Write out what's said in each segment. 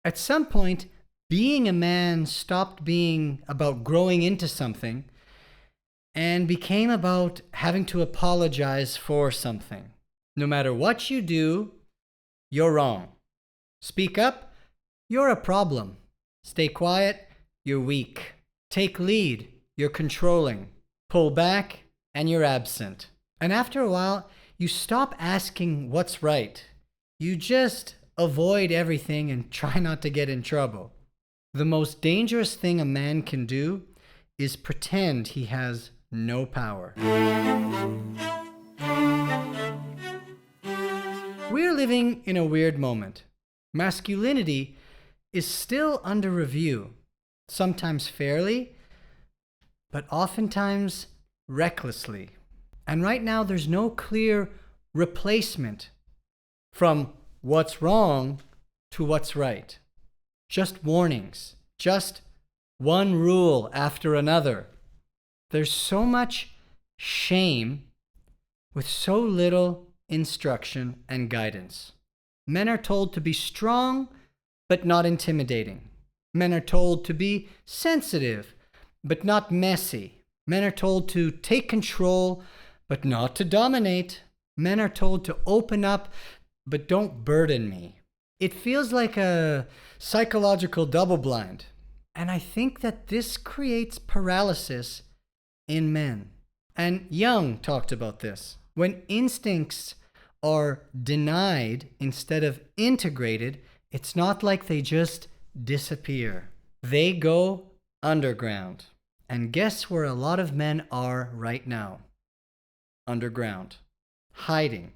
At some point, being a man stopped being about growing into something and became about having to apologize for something. No matter what you do, you're wrong. Speak up, you're a problem. Stay quiet, you're weak. Take lead, you're controlling. Pull back, and you're absent. And after a while, you stop asking what's right. You just avoid everything and try not to get in trouble. The most dangerous thing a man can do is pretend he has no power. We're living in a weird moment. Masculinity is still under review, sometimes fairly, but oftentimes recklessly. And right now, there's no clear replacement from what's wrong to what's right. Just warnings, just one rule after another. There's so much shame with so little instruction and guidance. Men are told to be strong, but not intimidating. Men are told to be sensitive, but not messy. Men are told to take control, but not to dominate. Men are told to open up, but don't burden me. It feels like a psychological double-blind. And I think that this creates paralysis in men. And Jung talked about this. When instincts are denied instead of integrated, it's not like they just disappear. They go underground. And guess where a lot of men are right now? Underground. Hiding.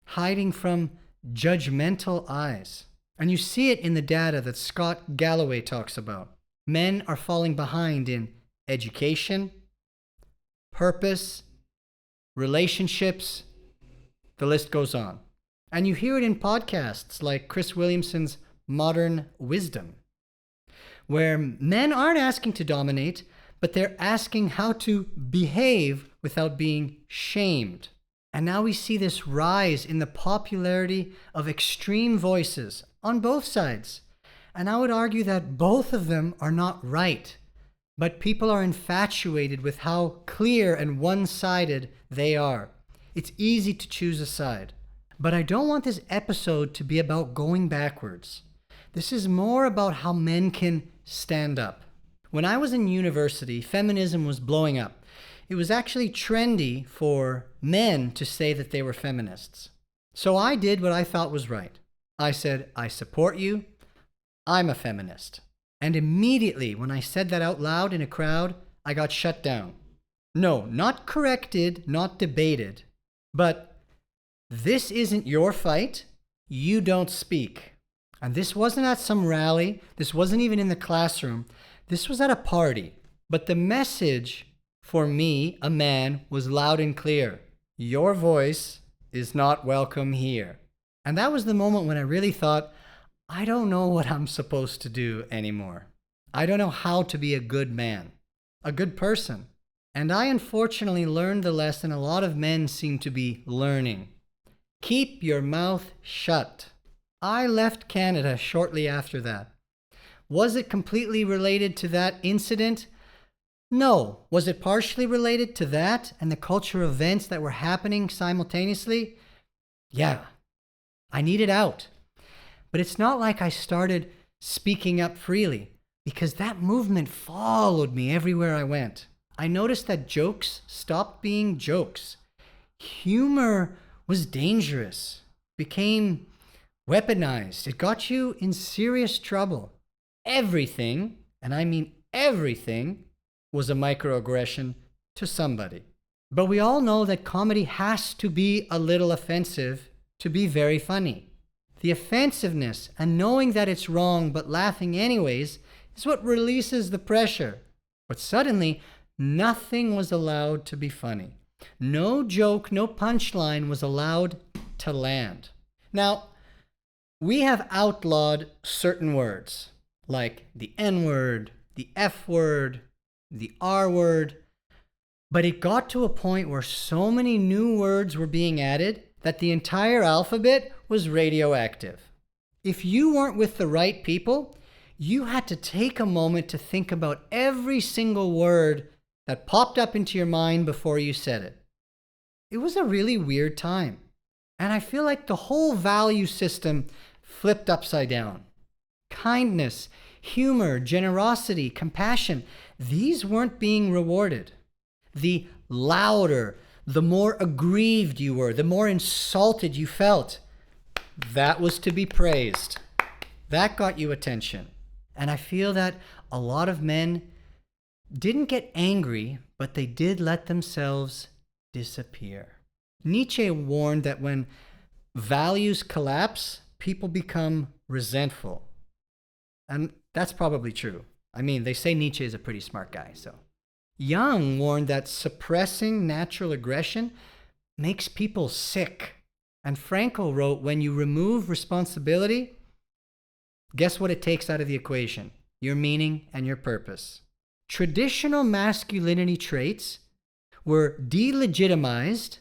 Hiding from judgmental eyes. And you see it in the data that Scott Galloway talks about. Men are falling behind in education, purpose, relationships, the list goes on. And you hear it in podcasts like Chris Williamson's Modern Wisdom, where men aren't asking to dominate, but they're asking how to behave without being shamed. And now we see this rise in the popularity of extreme voices on both sides. And I would argue that both of them are not right, but people are infatuated with how clear and one-sided they are. It's easy to choose a side. But I don't want this episode to be about going backwards. This is more about how men can stand up. When I was in university, feminism was blowing up. It was actually trendy for men to say that they were feminists. So I did what I thought was right. I said, I support you. I'm a feminist. And immediately when I said that out loud in a crowd, I got shut down. No, not corrected, not debated, but this isn't your fight. You don't speak. And this wasn't at some rally. This wasn't even in the classroom. This was at a party. But the message for me, a man, was loud and clear. Your voice is not welcome here. And that was the moment when I really thought, I don't know what I'm supposed to do anymore. I don't know how to be a good man, a good person. And I unfortunately learned the lesson a lot of men seem to be learning. Keep your mouth shut. I left Canada shortly after that. Was it completely related to that incident? No. Was it partially related to that and the cultural events that were happening simultaneously? Yeah. I needed out. But it's not like I started speaking up freely, because that movement followed me everywhere I went. I noticed that jokes stopped being jokes. Humor was dangerous, became weaponized. It got you in serious trouble. Everything, and I mean everything, was a microaggression to somebody. But we all know that comedy has to be a little offensive to be very funny. The offensiveness and knowing that it's wrong but laughing anyways is what releases the pressure. But suddenly, nothing was allowed to be funny. No joke, no punchline was allowed to land. Now, we have outlawed certain words, like the N-word, the F-word, the R-word, but it got to a point where so many new words were being added that the entire alphabet was radioactive. If you weren't with the right people, you had to take a moment to think about every single word that popped up into your mind before you said it. It was a really weird time. And I feel like the whole value system flipped upside down. Kindness, humor, generosity, compassion, these weren't being rewarded. The louder, the more aggrieved you were, the more insulted you felt, that was to be praised. That got you attention. And I feel that a lot of men didn't get angry, but they did let themselves disappear. Nietzsche warned that when values collapse, people become resentful. And that's probably true. I mean, they say Nietzsche is a pretty smart guy, so. Jung warned that suppressing natural aggression makes people sick. And Frankl wrote, when you remove responsibility, guess what it takes out of the equation? Your meaning and your purpose. Traditional masculinity traits were delegitimized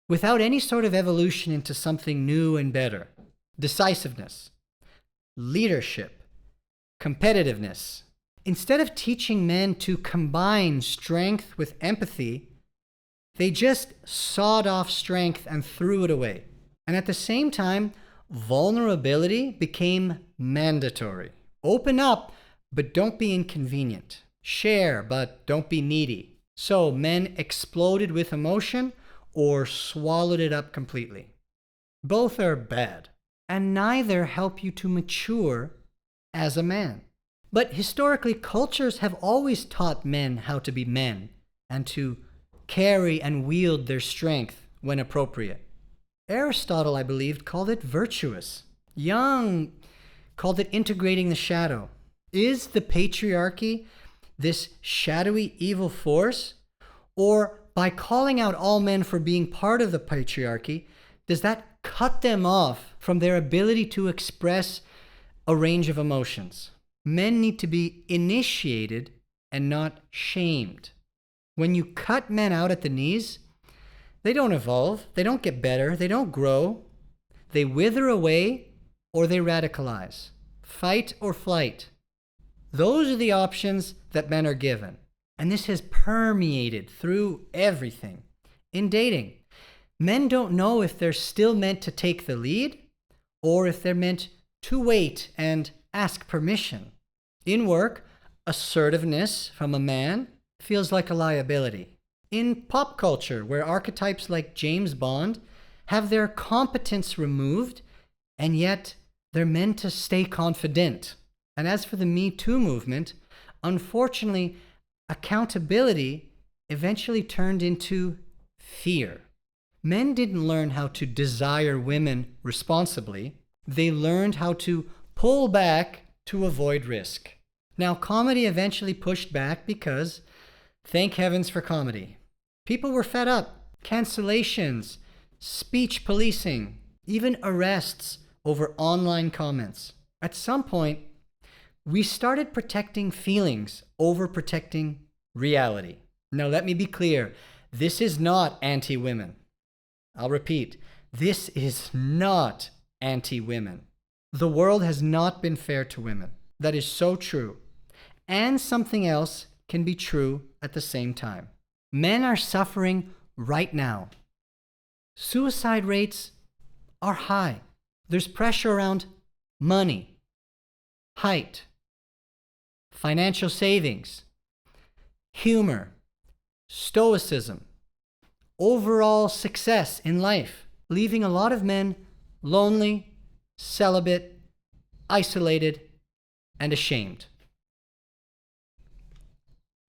without any sort of evolution into something new and better. Decisiveness, leadership, competitiveness. Instead of teaching men to combine strength with empathy, they just sawed off strength and threw it away. And at the same time, vulnerability became mandatory. Open up, but don't be inconvenient. Share, but don't be needy. So men exploded with emotion or swallowed it up completely. Both are bad, and neither help you to mature as a man. But historically, cultures have always taught men how to be men and to carry and wield their strength when appropriate. Aristotle, I believe, called it virtuous. Jung called it integrating the shadow. Is the patriarchy this shadowy evil force? Or by calling out all men for being part of the patriarchy, does that cut them off from their ability to express a range of emotions? Men need to be initiated and not shamed. When you cut men out at the knees, they don't evolve, they don't get better, they don't grow. They wither away or they radicalize. Fight or flight. Those are the options that men are given. And this has permeated through everything. In dating, men don't know if they're still meant to take the lead or if they're meant to wait and ask permission. In work, assertiveness from a man feels like a liability. In pop culture, where archetypes like James Bond have their competence removed, and yet they're meant to stay confident. And as for the Me Too movement, unfortunately, accountability eventually turned into fear. Men didn't learn how to desire women responsibly. They learned how to pull back to avoid risk. Now, comedy eventually pushed back because, thank heavens for comedy. People were fed up. Cancellations, speech policing, even arrests over online comments. At some point, we started protecting feelings over protecting reality. Now, let me be clear. This is not anti-women. I'll repeat. This is not anti-women. The world has not been fair to women. That is so true. And something else can be true at the same time. Men are suffering right now. Suicide rates are high. There's pressure around money, height, financial savings, humor, stoicism, overall success in life, leaving a lot of men lonely, celibate, isolated, and ashamed.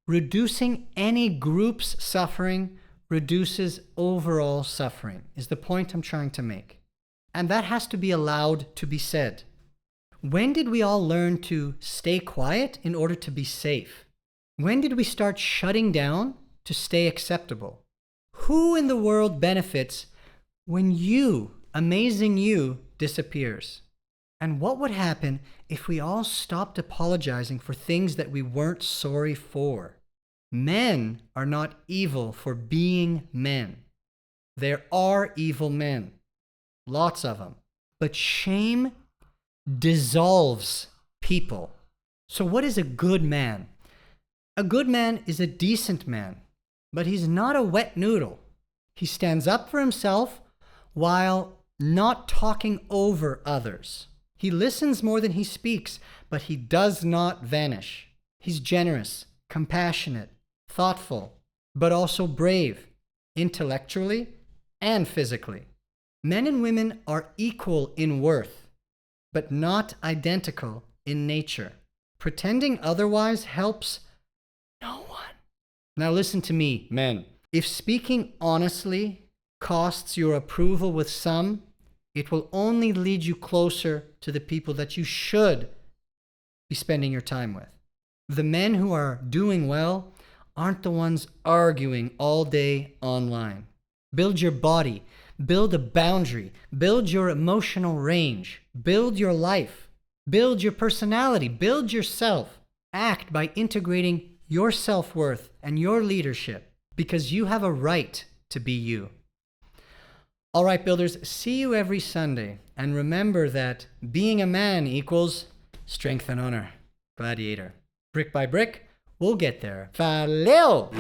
Reducing any group's suffering reduces overall suffering, is the point I'm trying to make. And that has to be allowed to be said. When did we all learn to stay quiet in order to be safe? When did we start shutting down to stay acceptable? Who in the world benefits when you, amazing you, disappears? And what would happen if we all stopped apologizing for things that we weren't sorry for? Men are not evil for being men. There are evil men. Lots of them. But shame dissolves people. So what is a good man? A good man is a decent man, but he's not a wet noodle. He stands up for himself while not talking over others. He listens more than he speaks, but he does not vanish. He's generous, compassionate, thoughtful, but also brave, intellectually and physically. Men and women are equal in worth, but not identical in nature. Pretending otherwise helps no one. Now listen to me, men. If speaking honestly costs your approval with some, it will only lead you closer to the people that you should be spending your time with. The men who are doing well aren't the ones arguing all day online. Build your body, build a boundary, build your emotional range, build your life, build your personality, build yourself. Act by integrating your self-worth and your leadership because you have a right to be you. All right, builders, see you every Sunday. And remember that being a man equals strength and honor. Gladiator. Brick by brick, we'll get there. Valeu!